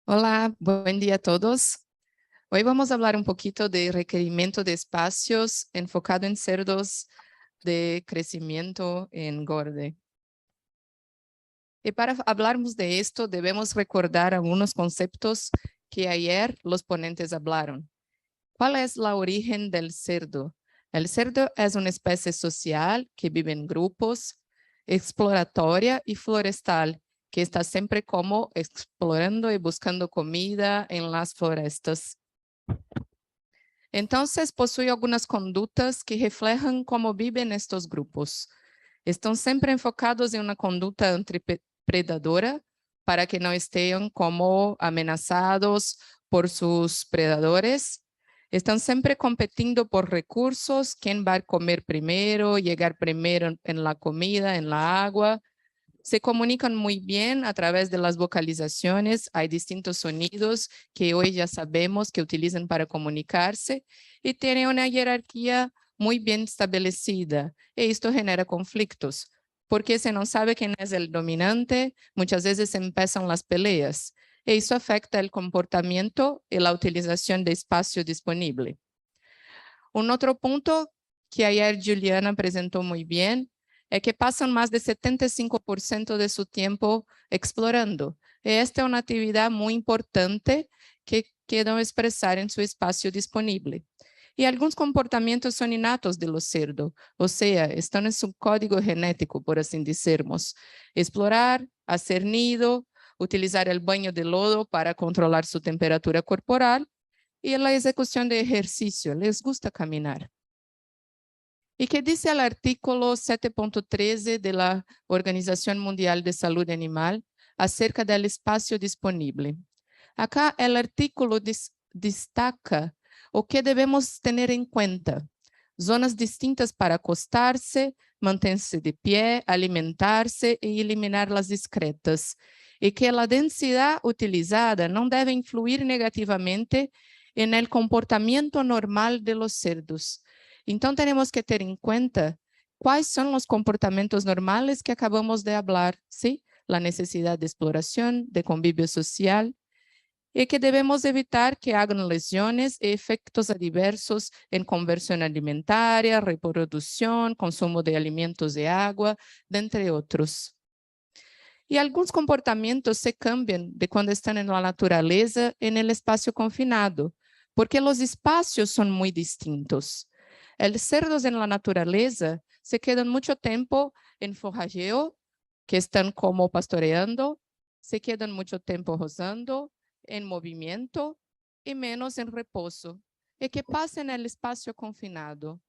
Hola, buen día a todos. Hoy vamos a hablar un poquito de requerimiento de espacios enfocado en cerdos de crecimiento y engorde. Y para hablarmos de esto, debemos recordar algunos conceptos que ayer los ponentes hablaron. ¿Cuál es la origen del cerdo? El cerdo es una especie social que vive en grupos, exploratoria y florestal, que está siempre como explorando y buscando comida en las florestas. Entonces, possui algunas conductas que reflejan cómo viven estos grupos. Estão sempre enfocados em uma conduta antipredadora para que não estejam como ameaçados por seus predadores. Estão sempre competindo por recursos, quem vai comer primeiro, chegar primeiro em la comida, em la água. Se comunican muy bien a través de las vocalizaciones. Hay distintos sonidos que hoy ya sabemos que utilizan para comunicarse y tienen una jerarquía muy bien establecida. Y esto genera conflictos, porque se no sabe quién es el dominante, muchas veces empiezan las peleas. Y eso afecta el comportamiento y la utilización de espacio disponible. Un otro punto que ayer Juliana presentó muy bien es que pasan más de 75% de su tiempo explorando. Esta es una actividad muy importante que quedan expresar en su espacio disponible. Y algunos comportamientos son innatos de los cerdos, o sea, están en su código genético, por así decirmos. Explorar, hacer nido, utilizar el baño de lodo para controlar su temperatura corporal y la ejecución de ejercicio. Les gusta caminar. ¿Y qué dice el artículo 7.13 de la Organización Mundial de Salud Animal acerca del espacio disponible? Acá el artículo destaca o que debemos tener en cuenta. Zonas distintas para acostarse, mantenerse de pie, alimentarse y eliminar las discretas. Y que la densidad utilizada no debe influir negativamente en el comportamiento normal de los cerdos. Entonces tenemos que tener en cuenta cuáles son los comportamientos normales que acabamos de hablar, ¿sí? La necesidad de exploración, de convivio social, y que debemos evitar que hagan lesiones y efectos adversos en conversión alimentaria, reproducción, consumo de alimentos y agua, entre otros. Y algunos comportamientos se cambian de cuando están en la naturaleza en el espacio confinado, porque los espacios son muy distintos. Los cerdos en la naturaleza se quedan mucho tiempo en forrajeo, que están como pastoreando, se quedan mucho tiempo rozando, en movimiento y menos en reposo. ¿Y qué pasa en el espacio confinado?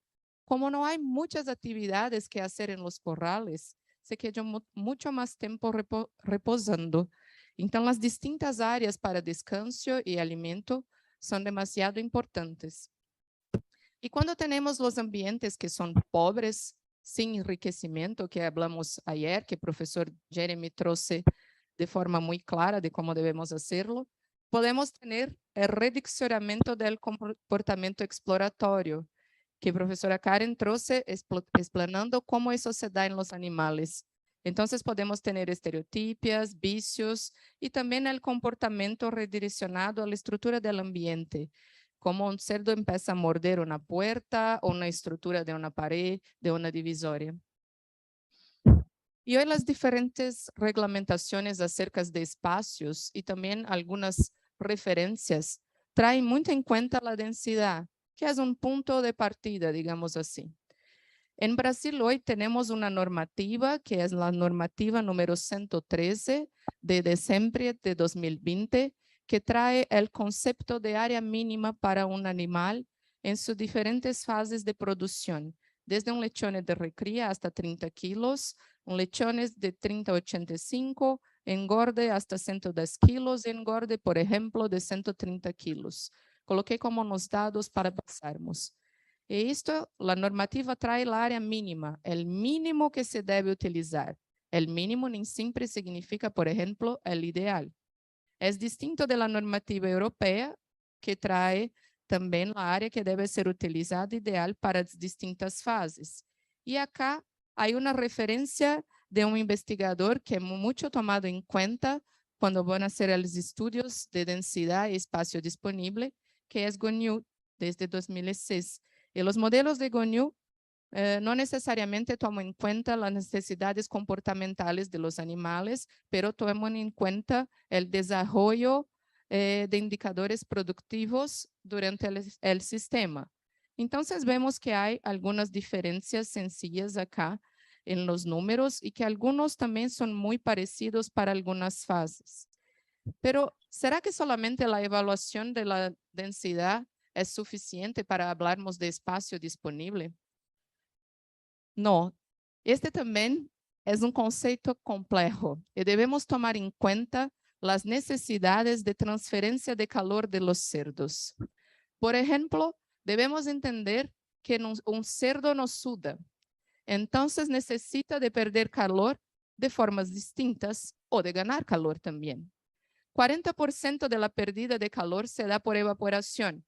Como no hay muchas actividades que hacer en los corrales, se queda mucho más tiempo reposando. Entonces, las distintas áreas para descanso y alimento son demasiado importantes. Y cuando tenemos los ambientes que son pobres, sin enriquecimiento, que hablamos ayer, que el profesor Jeremy trouxe de forma muy clara de cómo debemos hacerlo, podemos tener el redireccionamiento del comportamiento exploratorio, que a professora Karen trouxe explanando cómo eso se da en los animales. Entonces podemos tener estereotipias, vicios y también el comportamiento redireccionado a la estructura del ambiente, como un cerdo empieza a morder una puerta o una estructura de una pared, de una divisoria. Y hoy las diferentes reglamentaciones acerca de espacios y también algunas referencias traen muy en cuenta la densidad, que es un punto de partida, digamos así. En Brasil hoy tenemos una normativa que es la normativa número 113 de diciembre de 2020, que trae el concepto de área mínima para un animal en sus diferentes fases de producción, desde un lechón de recría hasta 30 kilos, un lechón de 30 a 85, engorde hasta 110 kilos, engorde, por ejemplo, de 130 kilos. Coloquei como nos dados para pasarmos. E isto, a normativa traz a área mínima, o mínimo que se deve utilizar. O mínimo nem sempre significa, por exemplo, o ideal. É distinto da normativa europeia, que traz também a área que deve ser utilizada ideal para as distintas fases. E acá há uma referência de um investigador que é muito tomado em conta cuando van a hacer los estudios de densidad y espacio disponible, que es GONYU desde 2006. Y los modelos de GONYU no necesariamente toman en cuenta las necesidades comportamentales de los animales, pero toman en cuenta el desarrollo de indicadores productivos durante el sistema. Entonces vemos que hay algunas diferencias sencillas acá en los números y que algunos también son muy parecidos para algunas fases. Pero, ¿será que solamente la evaluación de la densidad es suficiente para hablarmos de espacio disponible? No, este también es un concepto complejo y debemos tomar en cuenta las necesidades de transferencia de calor de los cerdos. Por ejemplo, debemos entender que un cerdo no suda, entonces necesita de perder calor de formas distintas o de ganar calor también. 40% de la pérdida de calor se da por evaporación.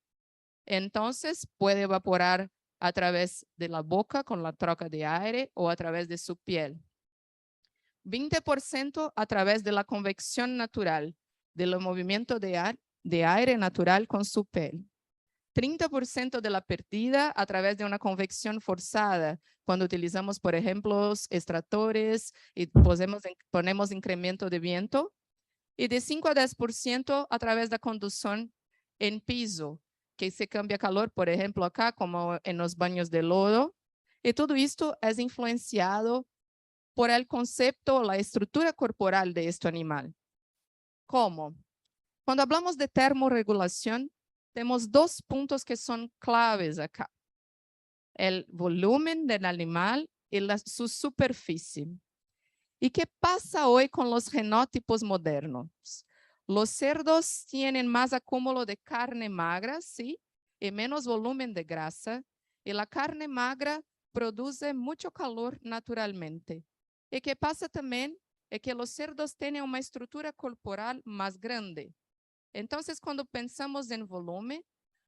Entonces puede evaporar a través de la boca con la troca de aire o a través de su piel. 20% a través de la convección natural, del movimiento de aire natural con su piel. 30% de la pérdida a través de una convección forzada, cuando utilizamos, por ejemplo, extractores y ponemos incremento de viento. Y de 5 a 10% a través de la conducción en piso, que se cambia calor, por ejemplo, acá, como en los baños de lodo. Y todo esto es influenciado por el concepto, la estructura corporal de este animal. ¿Cómo? Cuando hablamos de termorregulación, tenemos dos puntos que son claves acá. El volumen del animal y su superficie. ¿Y qué pasa hoy con los genotipos modernos? Los cerdos tienen más acúmulo de carne magra, ¿sí? Y menos volumen de grasa. Y la carne magra produce mucho calor naturalmente. ¿Y qué pasa también? Es que los cerdos tienen una estructura corporal más grande. Entonces, cuando pensamos en volumen,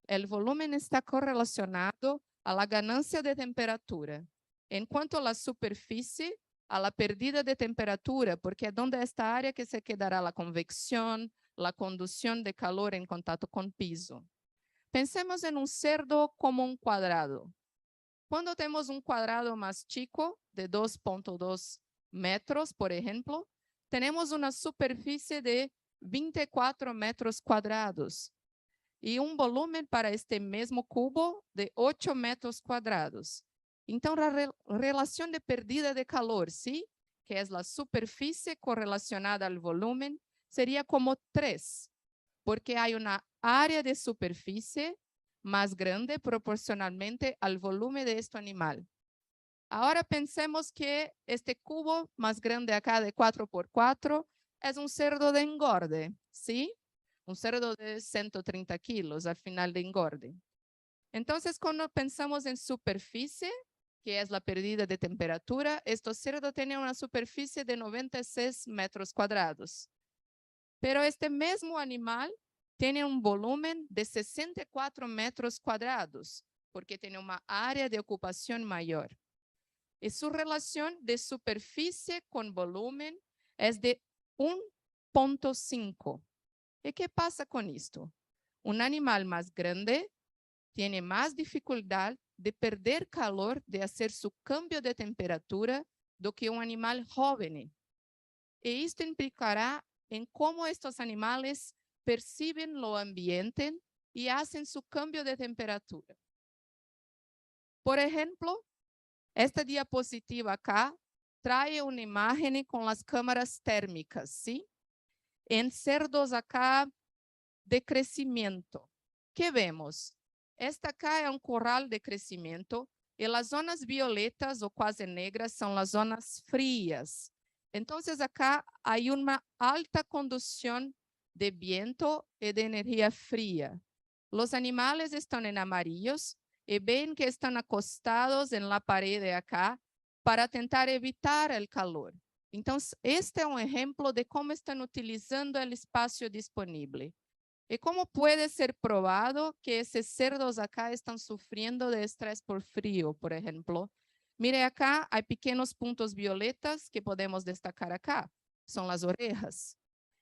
el volumen está correlacionado a la ganancia de temperatura. En cuanto a la superficie, a la pérdida de temperatura, porque es donde esta área que se quedará la convección, la conducción de calor en contacto con piso. Pensemos en un cerdo como un cuadrado. Cuando tenemos un cuadrado más chico, de 2.2 metros, por ejemplo, tenemos una superficie de 24 metros cuadrados y un volumen para este mismo cubo de 8 metros cuadrados. Entonces, la relación de pérdida de calor, ¿sí? Que es la superficie correlacionada al volumen, sería como 3, porque hay una área de superficie más grande proporcionalmente al volumen de este animal. Ahora pensemos que este cubo más grande acá de 4x4 es un cerdo de engorde, ¿sí? Un cerdo de 130 kilos al final de engorde. Entonces, cuando pensamos en superficie, que es la pérdida de temperatura, este cerdo tiene una superficie de 96 metros cuadrados. Pero este mismo animal tiene un volumen de 64 metros cuadrados, porque tiene una área de ocupación mayor. Y su relación de superficie con volumen es de 1.5. ¿Y qué pasa con esto? Un animal más grande tiene más dificultad de perder calor, de hacer su cambio de temperatura, do que un animal joven. Y esto implicará en cómo estos animales perciben lo ambiente y hacen su cambio de temperatura. Por ejemplo, esta diapositiva acá trae una imagen con las cámaras térmicas, ¿sí? En cerdos acá de crecimiento. ¿Qué vemos? Esta acá es un corral de crecimiento y las zonas violetas o quase negras son las zonas frías. Entonces acá hay una alta conducción de viento y de energía fría. Los animales están en amarillos y ven que están acostados en la pared de acá para tentar evitar el calor. Entonces, este es un ejemplo de cómo están utilizando el espacio disponible. ¿Y cómo puede ser probado que esos cerdos acá están sufriendo de estrés por frío, por ejemplo? Mire acá, hay pequeños puntos violetas que podemos destacar acá. Son las orejas.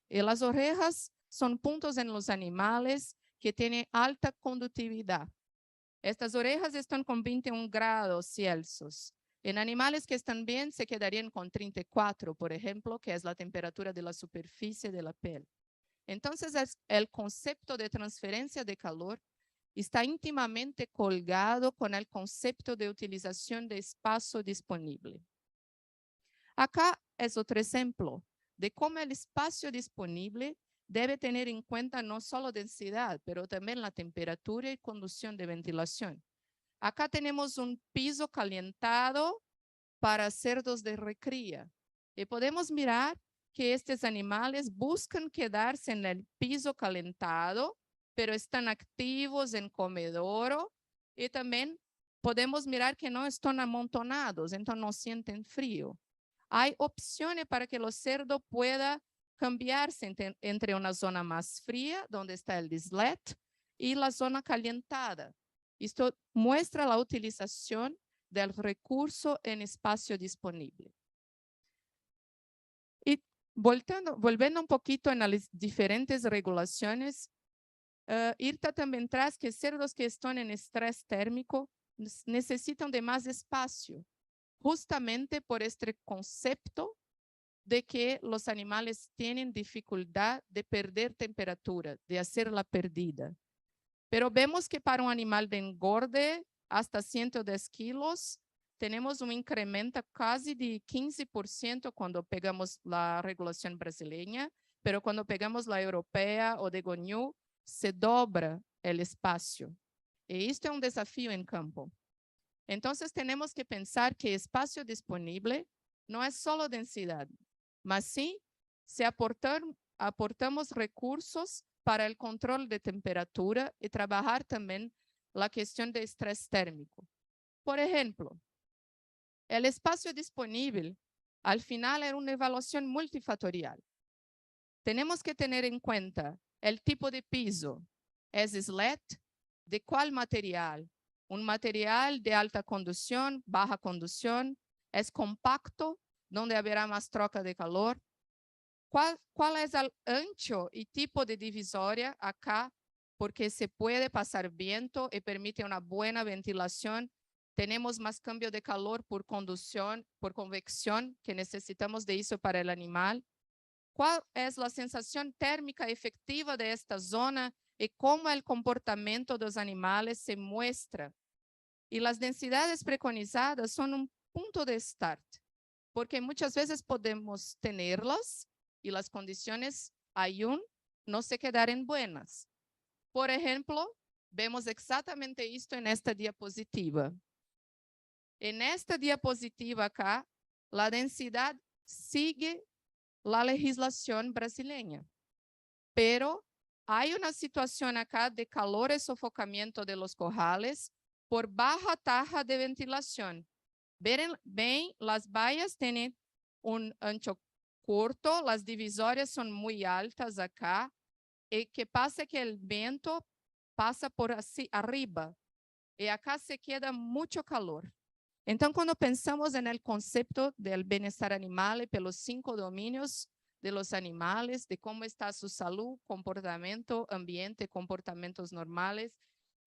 Y las orejas son puntos en los animales que tienen alta conductividad. Estas orejas están con 21 grados Celsius. En animales que están bien se quedarían con 34, por ejemplo, que es la temperatura de la superficie de la piel. Entonces, el concepto de transferencia de calor está íntimamente colgado con el concepto de utilización de espacio disponible. Acá es otro ejemplo de cómo el espacio disponible debe tener en cuenta no solo densidad, pero también la temperatura y conducción de ventilación. Acá tenemos un piso calentado para cerdos de recría. Y podemos mirar que estos animales buscan quedarse en el piso calentado, pero están activos en comedoro. Y también podemos mirar que no están amontonados, entonces no sienten frío. Hay opciones para que los cerdos puedan cambiarse entre una zona más fría, donde está el islet, y la zona calentada. Esto muestra la utilización del recurso en espacio disponible. Y volviendo un poquito a las diferentes regulaciones, IRTA también trae que cerdos que están en estrés térmico necesitan de más espacio, justamente por este concepto de que los animales tienen dificultad de perder temperatura, de hacer la pérdida. Pero vemos que para un animal de engorde hasta 110 kilos, tenemos un incremento casi de 15% cuando pegamos la regulación brasileña, pero cuando pegamos la europea o de Gonyu, se dobra el espacio. Y esto es un desafío en campo. Entonces tenemos que pensar que espacio disponible no es solo densidad, mas sí si aportamos recursos para el control de temperatura y trabajar también la cuestión de estrés térmico. Por ejemplo, el espacio disponible al final es una evaluación multifactorial. Tenemos que tener en cuenta el tipo de piso. ¿Es slat? ¿De cuál material? Un material de alta conducción, baja conducción. ¿Es compacto? ¿Donde habrá más troca de calor? ¿Cuál es el ancho y tipo de divisoria acá? Porque se puede pasar viento y permite una buena ventilación. Tenemos más cambio de calor por conducción, por convección, que necesitamos de eso para el animal. ¿Cuál es la sensación térmica efectiva de esta zona y cómo el comportamiento de los animales se muestra? Y las densidades preconizadas son un punto de start, porque muchas veces podemos tenerlas y las condiciones aún no se quedaron buenas. Por ejemplo, vemos exactamente esto en esta diapositiva. En esta diapositiva acá, la densidad sigue la legislación brasileña, pero hay una situación acá de calor y sofocamiento de los corrales por baja taja de ventilación. Ven, las vallas tienen un ancho corto, las divisorias son muy altas acá, y que pasa que el viento pasa por así arriba, y acá se queda mucho calor. Entonces, cuando pensamos en el concepto del bienestar animal y pelos 5 dominios de los animales, de cómo está su salud, comportamiento, ambiente, comportamientos normales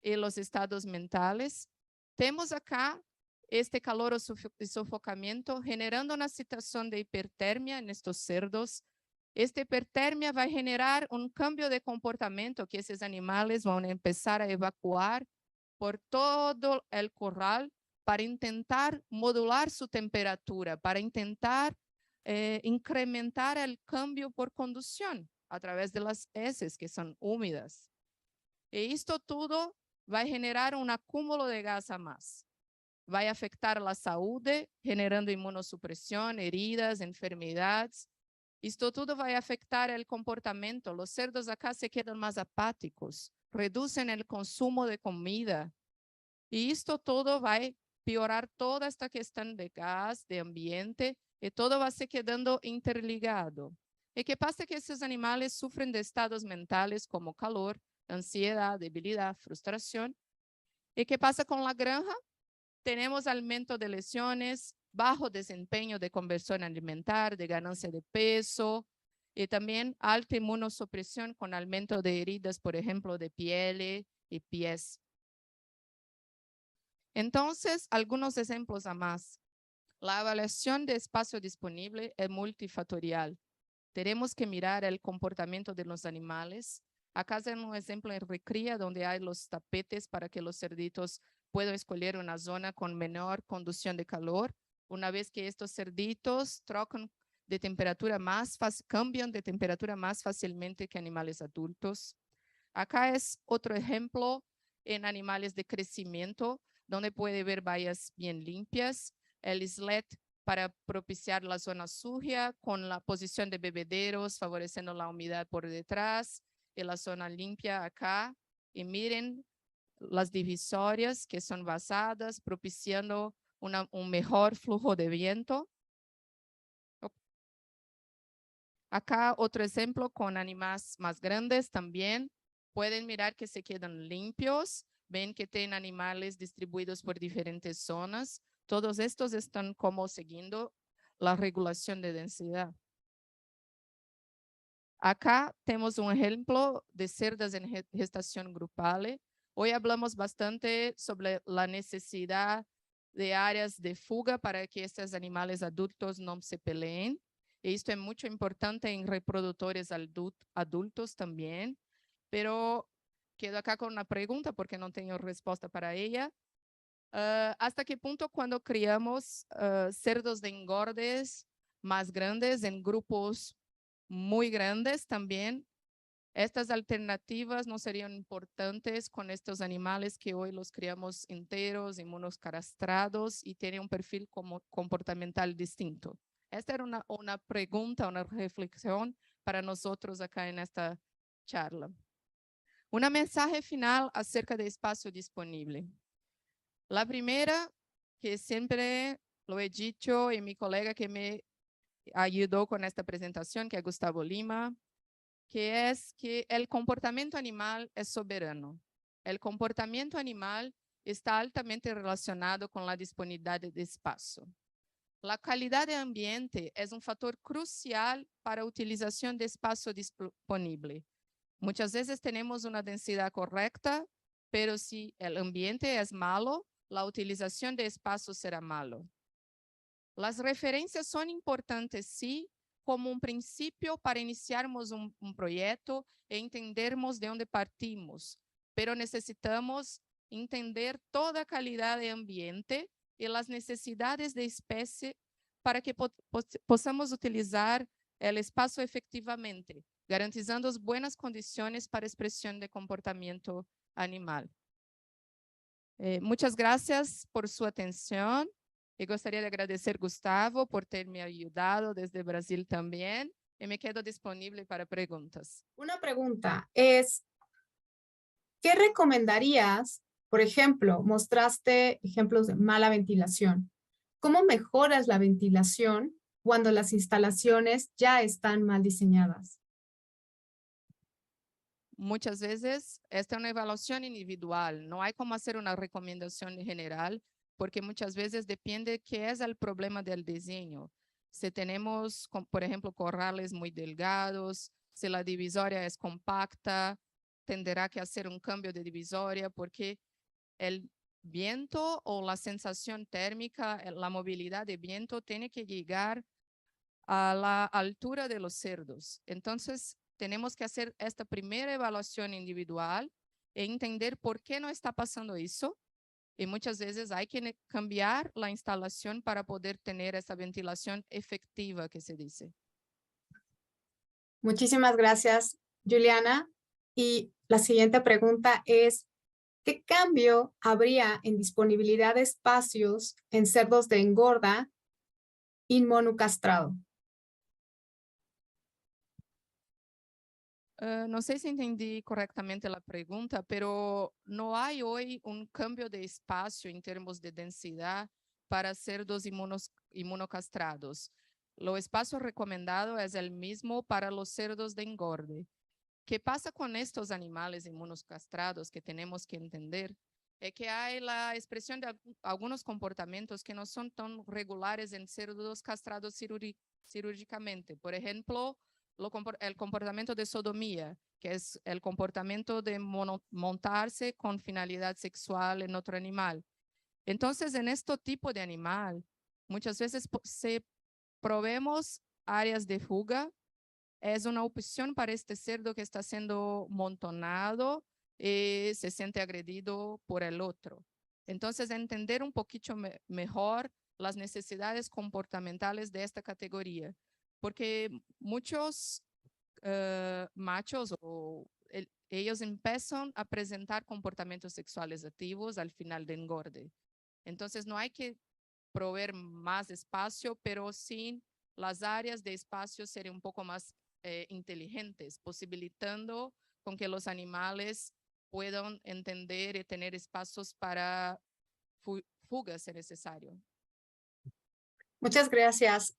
y los estados mentales, tenemos acá este calor y sofocamiento generando una situación de hipertermia en estos cerdos. Esta hipertermia va a generar un cambio de comportamiento que esos animales van a empezar a evacuar por todo el corral para intentar modular su temperatura, para intentar incrementar el cambio por conducción a través de las heces que son húmedas. Y esto todo va a generar un acúmulo de gas a más. Va a afectar la salud, generando inmunosupresión, heridas, enfermedades. Esto todo va a afectar el comportamiento. Los cerdos acá se quedan más apáticos, reducen el consumo de comida. Y esto todo va a piorar toda esta cuestión de gas, de ambiente, y todo va a se quedando interligado. ¿Y qué pasa? Que estos animales sufren de estados mentales como calor, ansiedad, debilidad, frustración. ¿Y qué pasa con la granja? Tenemos aumento de lesiones, bajo desempeño de conversión alimentar, de ganancia de peso, y también alta inmunosupresión con aumento de heridas, por ejemplo, de piel y pies. Entonces, algunos ejemplos a más. La evaluación de espacio disponible es multifactorial. Tenemos que mirar el comportamiento de los animales. Acá es un ejemplo en recría donde hay los tapetes para que los cerditos puedan escoger una zona con menor conducción de calor. Una vez que estos cerditos trocan de temperatura cambian de temperatura más fácilmente que animales adultos. Acá es otro ejemplo en animales de crecimiento, donde puede ver vallas bien limpias, el islet para propiciar la zona sucia con la posición de bebederos, favoreciendo la humedad por detrás y la zona limpia acá. Y miren las divisorias que son basadas, propiciando un mejor flujo de viento. Acá otro ejemplo con animales más grandes también. Pueden mirar que se quedan limpios. Ven que tienen animales distribuidos por diferentes zonas. Todos estos están como siguiendo la regulación de densidad. Acá tenemos un ejemplo de cerdas en gestación grupal. Hoy hablamos bastante sobre la necesidad de áreas de fuga para que estos animales adultos no se peleen. Esto es muy importante en reproductores adultos también, pero quedo acá con una pregunta porque no tengo respuesta para ella. ¿Hasta qué punto cuando criamos cerdos de engordes más grandes en grupos muy grandes también, estas alternativas no serían importantes con estos animales que hoy los criamos enteros, inmunocastrados y tienen un perfil comportamental distinto? Esta era una pregunta, una reflexión para nosotros acá en esta charla. Un mensaje final acerca de espacio disponible. La primera, que siempre lo he dicho, y mi colega que me ayudó con esta presentación, que es Gustavo Lima, que es que el comportamiento animal es soberano. El comportamiento animal está altamente relacionado con la disponibilidad de espacio. La calidad de ambiente es un factor crucial para la utilización de espacio disponible. Muchas veces tenemos una densidad correcta, pero si el ambiente es malo, la utilización de espacio será malo. Las referencias son importantes, sí, como un principio para iniciarmos un proyecto e entendermos de dónde partimos, pero necesitamos entender toda calidad de ambiente y las necesidades de especie para que possamos utilizar el espacio efectivamente, garantizando buenas condiciones para expresión de comportamiento animal. Muchas gracias por su atención. Y gostaria de agradecer Gustavo por terme ayudado desde Brasil también. Y me quedo disponible para preguntas. Una pregunta es, ¿qué recomendarías? Por ejemplo, mostraste ejemplos de mala ventilación. ¿Cómo mejoras la ventilación cuando las instalaciones ya están mal diseñadas? Muchas veces esta es una evaluación individual. No hay como hacer una recomendación general, porque muchas veces depende qué es el problema del diseño. Si tenemos, por ejemplo, corrales muy delgados, si la divisoria es compacta, tendrá que hacer un cambio de divisoria porque el viento o la sensación térmica, la movilidad de viento tiene que llegar a la altura de los cerdos. Entonces, tenemos que hacer esta primera evaluación individual e entender por qué no está pasando eso. Y muchas veces hay que cambiar la instalación para poder tener esa ventilación efectiva que se dice. Muchísimas gracias, Juliana. Y la siguiente pregunta es, ¿qué cambio habría en disponibilidad de espacios en cerdos de engorda inmunocastrado? No sé si entendí correctamente la pregunta, pero no hay hoy un cambio de espacio en términos de densidad para cerdos inmunocastrados. Lo espacio recomendado es el mismo para los cerdos de engorde. ¿Qué pasa con estos animales inmunocastrados que tenemos que entender? Es que hay la expresión de algunos comportamientos que no son tan regulares en cerdos castrados cirúrgicamente. Por ejemplo, el comportamiento de sodomía, que es el comportamiento de montarse con finalidad sexual en otro animal. Entonces, en este tipo de animal, muchas veces probemos áreas de fuga. Es una opción para este cerdo que está siendo montonado y se siente agredido por el otro. Entonces, entender un poquito mejor las necesidades comportamentales de esta categoría, porque muchos machos ellos empiezan a presentar comportamientos sexuales activos al final de engorde. Entonces, no hay que proveer más espacio, pero sí las áreas de espacio serían un poco más inteligentes, posibilitando con que los animales puedan entender y tener espacios para fugas si necesario. Muchas gracias.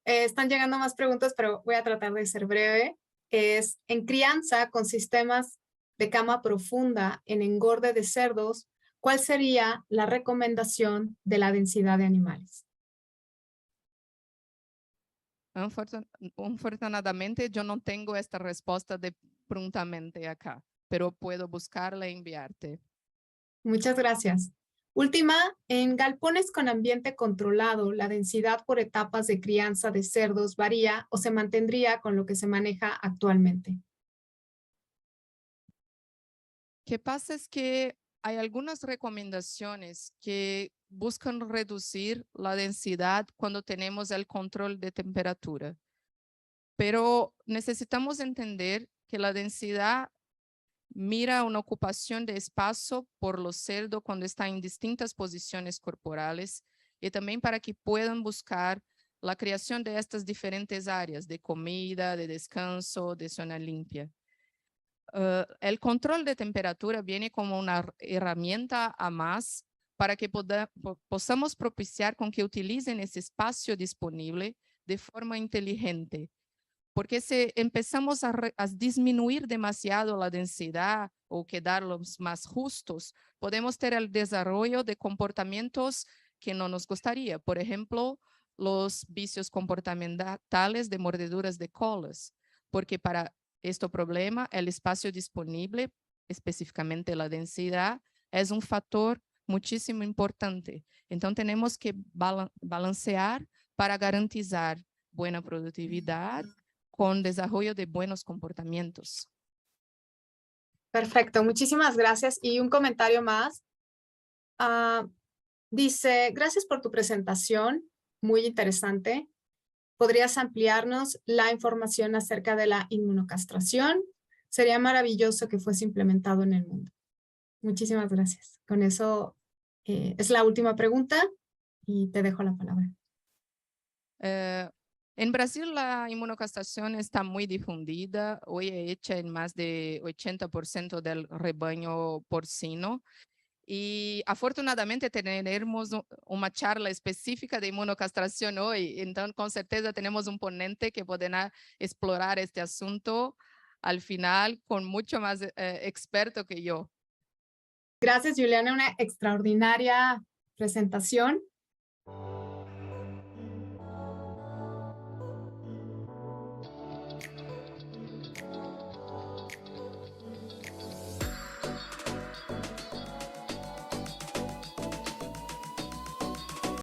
Están llegando más preguntas, pero voy a tratar de ser breve. En crianza con sistemas de cama profunda en engorde de cerdos, ¿cuál sería la recomendación de la densidad de animales? Afortunadamente, yo no tengo esta respuesta de prontamente acá, pero puedo buscarla y enviarte. Muchas gracias. Última, en galpones con ambiente controlado, ¿la densidad por etapas de crianza de cerdos varía o se mantendría con lo que se maneja actualmente? ¿Qué pasa? Es que hay algunas recomendaciones que buscan reducir la densidad cuando tenemos el control de temperatura. Pero necesitamos entender que la densidad mira una ocupación de espacio por los cerdos cuando está en distintas posiciones corporales y también para que puedan buscar la creación de estas diferentes áreas de comida, de descanso, de zona limpia. El control de temperatura viene como una herramienta a más para que podamos propiciar con que utilicen ese espacio disponible de forma inteligente. Porque si empezamos a disminuir demasiado la densidad o quedarlos más justos, podemos tener el desarrollo de comportamientos que no nos gustaría. Por ejemplo, los vicios comportamentales de mordeduras de colas, porque para este problema el espacio disponible, específicamente la densidad, es un factor muchísimo importante. Entonces tenemos que balancear para garantizar buena productividad con desarrollo de buenos comportamientos. Perfecto, muchísimas gracias. Y un comentario más. Dice, gracias por tu presentación, muy interesante. ¿Podrías ampliarnos la información acerca de la inmunocastración? Sería maravilloso que fuese implementado en el mundo. Muchísimas gracias. Con eso es la última pregunta y te dejo la palabra. En Brasil la inmunocastración está muy difundida, hoy hecha en más de 80% del rebaño porcino y afortunadamente tenemos una charla específica de inmunocastración hoy, entonces con certeza tenemos un ponente que podrá explorar este asunto al final con mucho más experto que yo. Gracias, Juliana, una extraordinaria presentación.